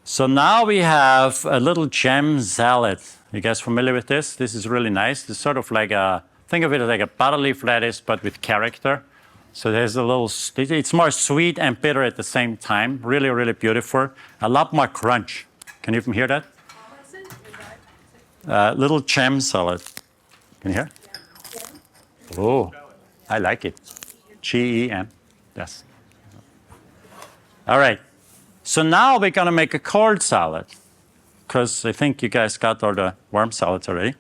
So now we have a little gem salad. You guys familiar with this? This is really nice. It's sort of like think of it as like a butter leaf lettuce, but with character. So there's a little, it's more sweet and bitter at the same time. Really, really beautiful. A lot more crunch. Can you even hear that? Little gem salad. Can you hear? Oh, I like it. G-E-M. Yes. All right. So now we're going to make a cold salad, because I think you guys got all the warm salads already.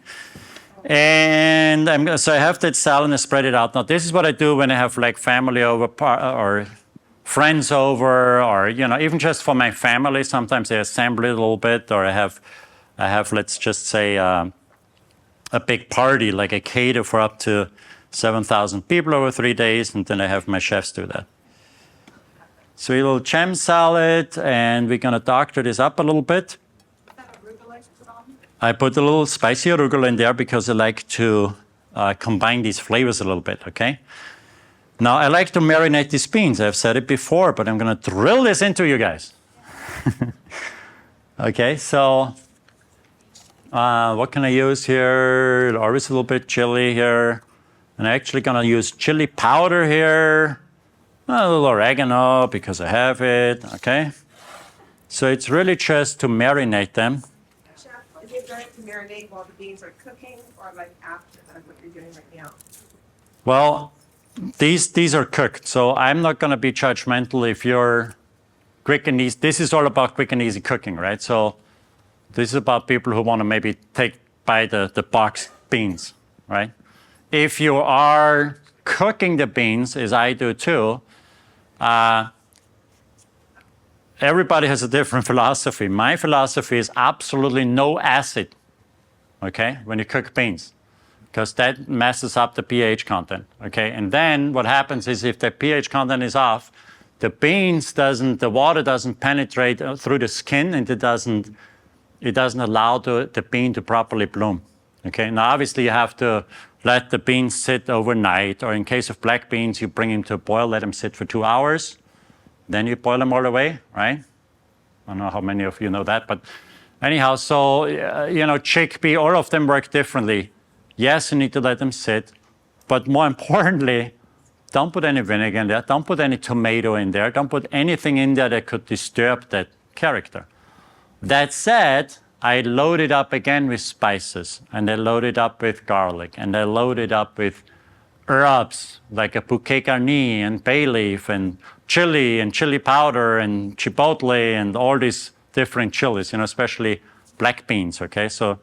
And so I have that salad and spread it out. Now, this is what I do when I have like family over or friends over, or even just for my family. Sometimes I assemble it a little bit, or I have let's just say a big party, like I cater for up to 7,000 people over 3 days, and then I have my chefs do that. So a little gem salad, and we're going to doctor this up a little bit. I put a little spicy arugula in there because I like to combine these flavors a little bit, okay? Now, I like to marinate these beans. I've said it before, but I'm going to drill this into you guys. Okay, so what can I use here? Always a little bit chili here. And I'm actually going to use chili powder here. A little oregano because I have it, okay? So it's really just to marinate them. Chef, is it better to marinate while the beans are cooking or like after what you're doing right now? Well, these are cooked, so I'm not going to be judgmental if you're quick and easy. This is all about quick and easy cooking, right? So this is about people who want to maybe buy the boxed beans, right? If you are cooking the beans, as I do too, everybody has a different philosophy. My philosophy is absolutely no acid, okay, when you cook beans, because that messes up the pH content, okay? And then what happens is if the pH content is off, the water doesn't penetrate through the skin, and it doesn't allow the bean to properly bloom, okay? Now, obviously, you have to let the beans sit overnight, or in case of black beans, you bring them to a boil, let them sit for 2 hours. Then you boil them all the way, right? I don't know how many of you know that, but anyhow, so, chickpea, all of them work differently. Yes, you need to let them sit, but more importantly, don't put any vinegar in there, don't put any tomato in there, don't put anything in there that could disturb that character. That said, I load it up again with spices, and I load it up with garlic, and I load it up with herbs like a bouquet garni and bay leaf and chili powder and chipotle and all these different chilies, especially black beans, okay? So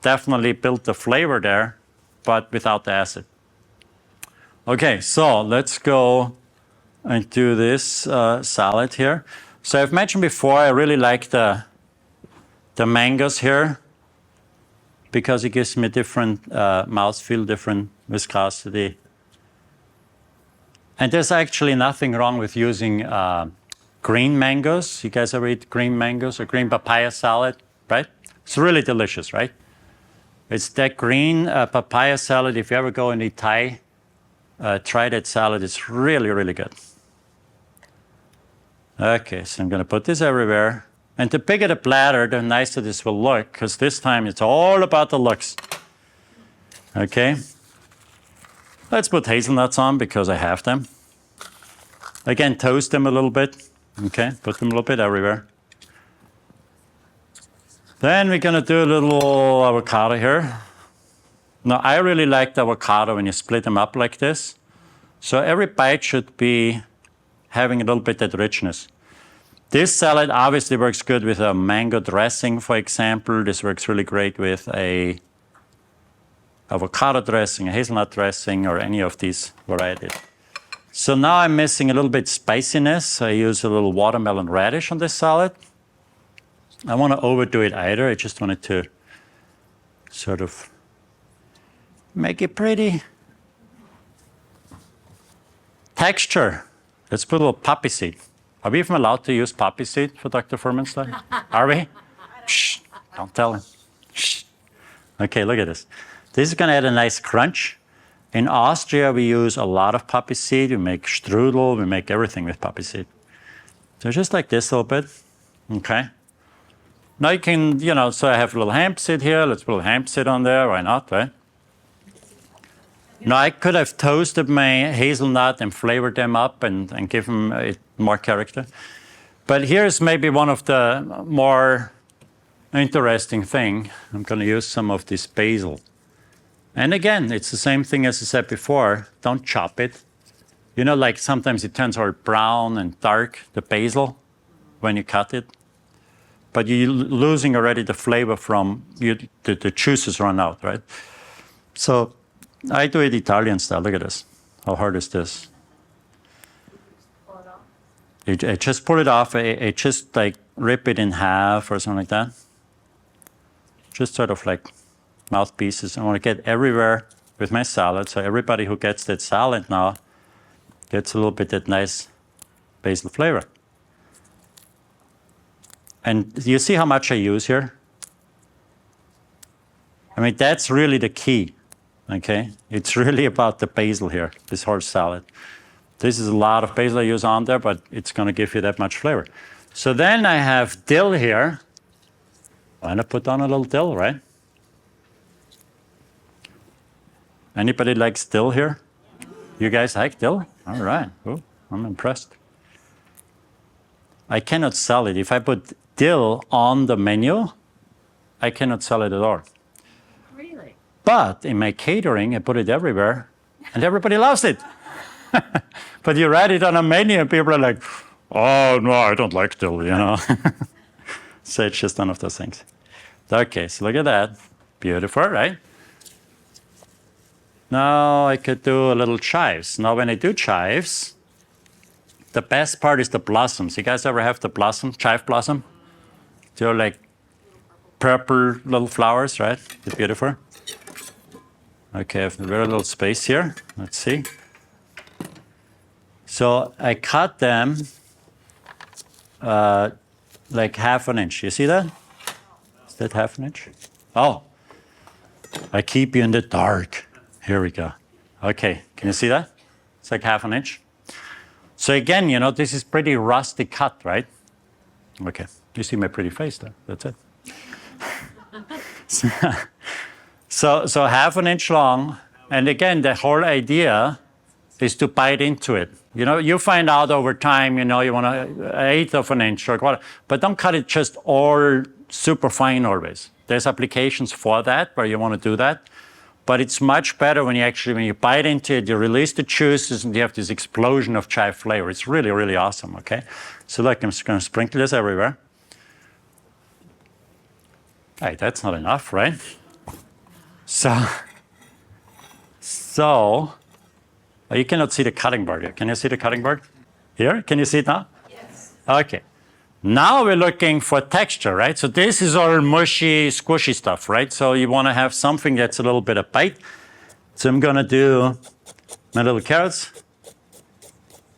definitely build the flavor there, but without the acid. Okay, so let's go and do this salad here. So I've mentioned before, I really like the mangoes here because it gives me different mouthfeel, different viscosity. And there's actually nothing wrong with using green mangoes. You guys ever eat green mangoes or green papaya salad, right? It's really delicious, right? It's that green papaya salad. If you ever go and eat Thai, try that salad. It's really, really good. Okay, so I'm going to put this everywhere. And the bigger the platter, the nicer this will look, because this time it's all about the looks. Okay. Let's put hazelnuts on because I have them. Again, toast them a little bit. Okay, put them a little bit everywhere. Then we're going to do a little avocado here. Now, I really like the avocado when you split them up like this. So every bite should be having a little bit of that richness. This salad obviously works good with a mango dressing, for example. This works really great with a avocado dressing, a hazelnut dressing, or any of these varieties. So now I'm missing a little bit spiciness. I use a little watermelon radish on this salad. I don't want to overdo it either. I just wanted to sort of make it pretty. Texture. Let's put a little poppy seed. Are we even allowed to use poppy seed for Dr. Fuhrman's study? Are we? Shh, don't tell him. Shh. Okay, look at this. This is going to add a nice crunch. In Austria, we use a lot of poppy seed. We make strudel. We make everything with poppy seed. So just like this a little bit. Okay. Now you can, so I have a little hemp seed here. Let's put a hemp seed on there. Why not, right? Now I could have toasted my hazelnut and flavored them up and give them more character. But here's maybe one of the more interesting thing. I'm going to use some of this basil. And again, it's the same thing as I said before. Don't chop it. Like sometimes it turns all brown and dark, the basil, when you cut it. But you're losing already the flavor from the juices run out, right? So I do it Italian style. Look at this. How hard is this? I just pull it off. I just like rip it in half or something like that. Just sort of like mouth pieces. I want to get everywhere with my salad. So everybody who gets that salad now gets a little bit that nice basil flavor. And you see how much I use here? I mean, that's really the key, okay? It's really about the basil here, this whole salad. This is a lot of basil I use on there, but it's going to give you that much flavor. So then I have dill here. Why not put on a little dill, right? Anybody likes dill here? You guys like dill? All right. Ooh, I'm impressed. I cannot sell it. If I put dill on the menu, I cannot sell it at all. Really? But in my catering, I put it everywhere, and everybody loves it. But you write it on a menu, and people are like, oh, no, I don't like dill, So it's just one of those things. Okay, so look at that. Beautiful, right? Now I could do a little chives. Now when I do chives, the best part is the blossoms. You guys ever have the blossom, chive blossom? They're like purple little flowers, right? They're beautiful. Okay, I have a very little space here. Let's see. So I cut them like half an inch. You see that? Is that half an inch? Oh, I keep you in the dark. Here we go. Okay, can you see that? It's like half an inch. So again, this is pretty rusty cut, right? Okay, you see my pretty face there. That's it. So half an inch long. And again, the whole idea is to bite into it. You find out over time, you want an eighth of an inch or whatever, but don't cut it just all super fine always. There's applications for that where you want to do that. But it's much better when you bite into it, you release the juices, and you have this explosion of chive flavor. It's really, really awesome, okay? So look, I'm just going to sprinkle this everywhere. Hey, that's not enough, right? So you cannot see the cutting board here. Can you see the cutting board? Here? Can you see it now? Yes. Okay. Now we're looking for texture, right? So this is all mushy, squishy stuff, right? So you want to have something that's a little bit of bite. So I'm going to do my little carrots.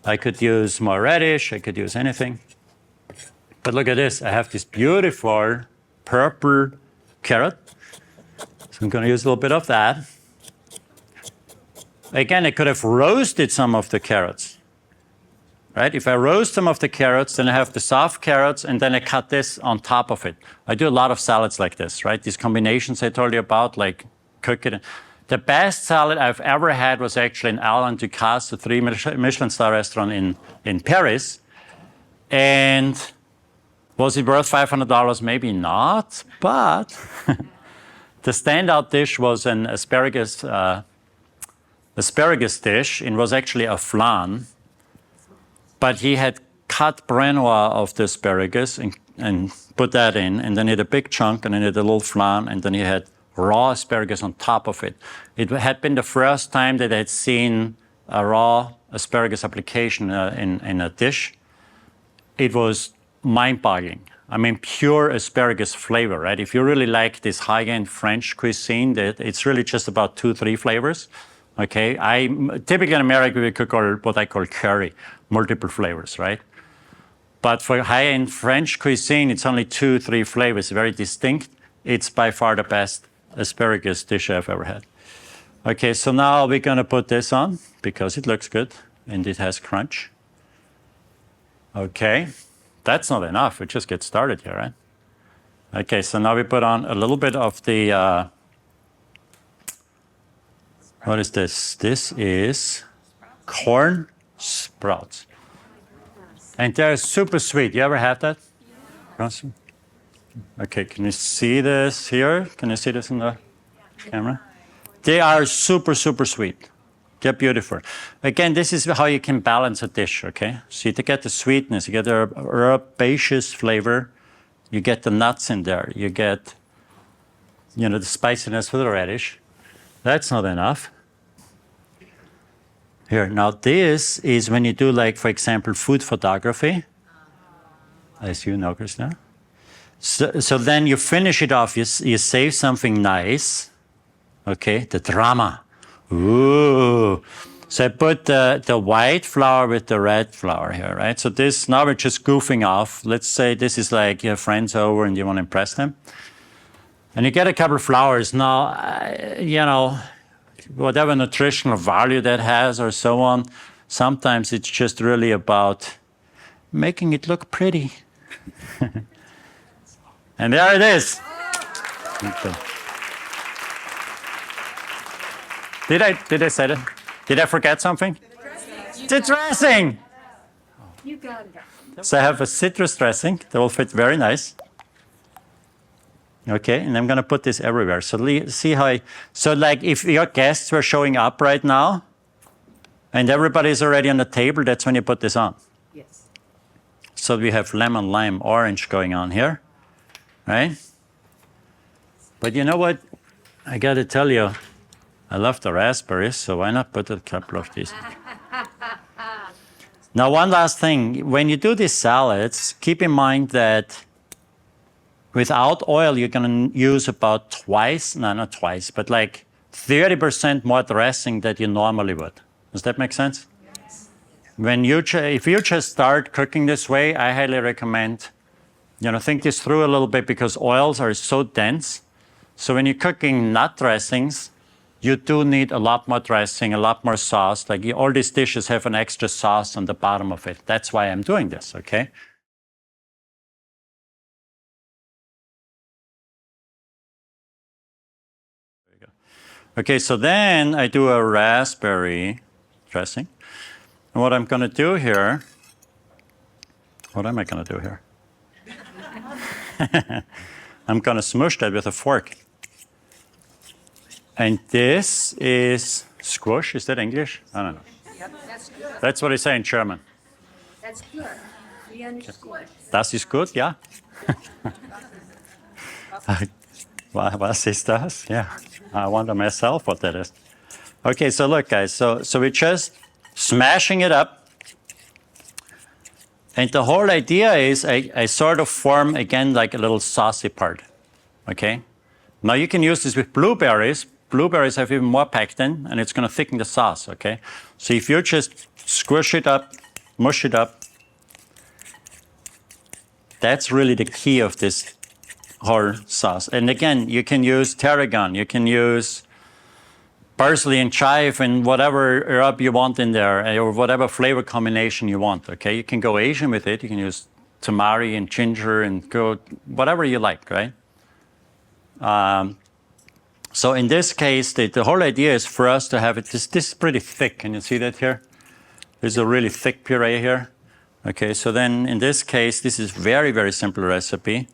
I could use more radish. I could use anything. But look at this. I have this beautiful purple carrot. So I'm going to use a little bit of that. Again, I could have roasted some of the carrots. Right? If I roast some of the carrots, then I have the soft carrots, and then I cut this on top of it. I do a lot of salads like this, right? These combinations I told you about, like cook it. The best salad I've ever had was actually in Alain Ducasse, a 3 Michelin star restaurant in Paris. And was it worth $500? Maybe not, but the standout dish was an asparagus dish. It was actually a flan. But he had cut brunoise of the asparagus and put that in, and then he had a big chunk, and then he had a little flan, and then he had raw asparagus on top of it. It had been the first time that I had seen a raw asparagus application in a dish. It was mind-boggling. I mean, pure asparagus flavor, right? If you really like this high-end French cuisine, that it's really just about 2-3 flavors. Okay, typically in America we cook what I call curry, multiple flavors, right? But for high-end French cuisine, it's only 2-3 flavors, very distinct. It's by far the best asparagus dish I've ever had. Okay, so now we're going to put this on because it looks good and it has crunch. Okay, that's not enough. We just get started here, right? Okay, so now we put on a little bit of the, what is this? This is corn sprouts. And they're super sweet. You ever had that? Okay, can you see this here? Can you see this in the camera? They are super, super sweet. They're beautiful. Again, this is how you can balance a dish, okay? So you get the sweetness, you get the herbaceous flavor, you get the nuts in there, you get, the spiciness for the radish. That's not enough. Here, now this is when you do, like, for example, food photography, as you know, Christina. So then you finish it off, you save something nice, okay, the drama. Ooh. So I put the white flour with the red flour here, right? So this, now we're just goofing off. Let's say this is like you have friends over and you want to impress them. And you get a couple of flours. Now, whatever nutritional value that has or so on, sometimes it's just really about making it look pretty. And there it is. Okay. Did I say that? Did I forget something? The dressing. You got it. So I have a citrus dressing that will fit very nice. Okay, and I'm going to put this everywhere. So see how so like if your guests were showing up right now and everybody's already on the table, that's when you put this on. Yes. So we have lemon, lime, orange going on here, right? But you know what? I got to tell you, I love the raspberries, so why not put a couple of these? Now, one last thing. When you do these salads, keep in mind that without oil, you're going to use about twice, no, not twice, but like 30% more dressing than you normally would. Does that make sense? Yes. If you just start cooking this way, I highly recommend, think this through a little bit because oils are so dense. So when you're cooking nut dressings, you do need a lot more dressing, a lot more sauce. Like all these dishes have an extra sauce on the bottom of it. That's why I'm doing this, okay? There you go. Okay, so then I do a raspberry dressing. And what I'm going to do here, what am I going to do here? I'm going to smush that with a fork. And this is squash. Is that English? I don't know. Yep, that's good. That's what I say in German. That's good. We understand. Das ist gut, ja? Was ist das? Yeah, I wonder myself what that is. Okay, so look, guys. So we're just smashing it up. And the whole idea is I sort of form, again, like a little saucy part. Okay? Now you can use this with blueberries. Blueberries have even more pectin, and it's going to thicken the sauce, okay? So if you just squish it up, mush it up, that's really the key of this whole sauce. And again, you can use tarragon, you can use parsley and chive and whatever herb you want in there, or whatever flavor combination you want, okay? You can go Asian with it. You can use tamari and ginger and go whatever you like, right? So in this case, the whole idea is for us to have it, this is pretty thick. Can you see that here? There's a really thick puree here. Okay, so then in this case, this is very, very simple recipe.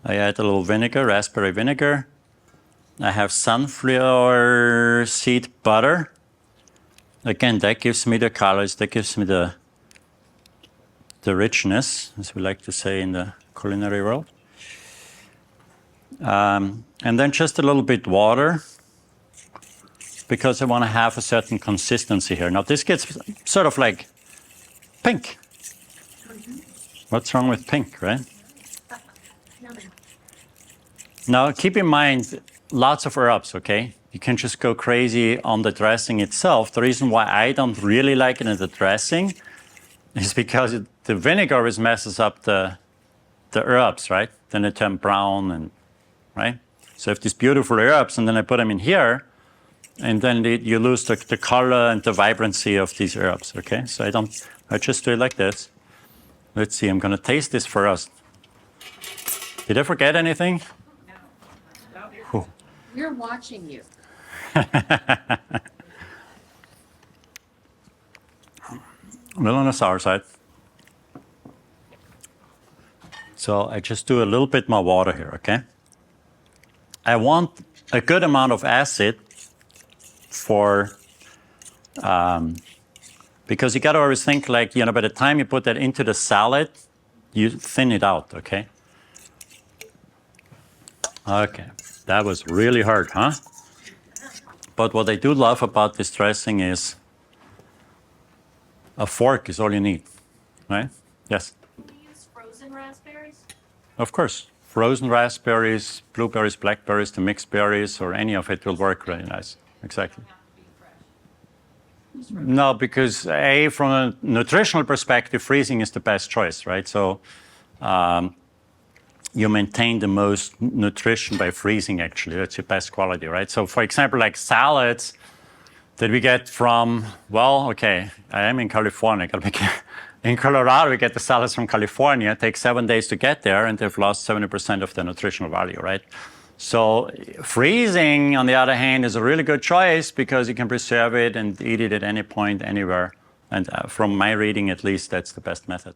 I add a little vinegar, raspberry vinegar. I have sunflower seed butter. Again, that gives me the calories, that gives me the richness, as we like to say in the culinary world. And then just a little bit water, because I want to have a certain consistency here. Now this gets sort of like pink. What's wrong with pink, right? Now keep in mind, lots of herbs, okay? You can just go crazy on the dressing itself. The reason why I don't really like it in the dressing is because the vinegar always messes up the herbs, right? Then they turn brown and right? So I have these beautiful herbs, and then I put them in here, and then you lose the color and the vibrancy of these herbs, okay? So I just do it like this. Let's see, I'm gonna taste this first. Did I forget anything? No. We're watching you. A little on the sour side. So I just do a little bit more water here, okay? I want a good amount of acid for, because you gotta always think like, you know, by the time you put that into the salad, you thin it out, okay? Okay, that was really hard, huh? But what I do love about this dressing is a fork is all you need, right? Yes? Can we use frozen raspberries? Of course. Frozen raspberries, blueberries, blackberries, the mixed berries, or any of it will work really nice. Exactly. No, because from a nutritional perspective, freezing is the best choice, right? So you maintain the most nutrition by freezing, actually. That's your best quality, right? So for example, like salads that we get from, well, okay, I am in California. In Colorado, we get the salads from California. It takes 7 days to get there, and they've lost 70% of their nutritional value, right? So freezing, on the other hand, is a really good choice because you can preserve it and eat it at any point, anywhere. And from my reading, at least, that's the best method.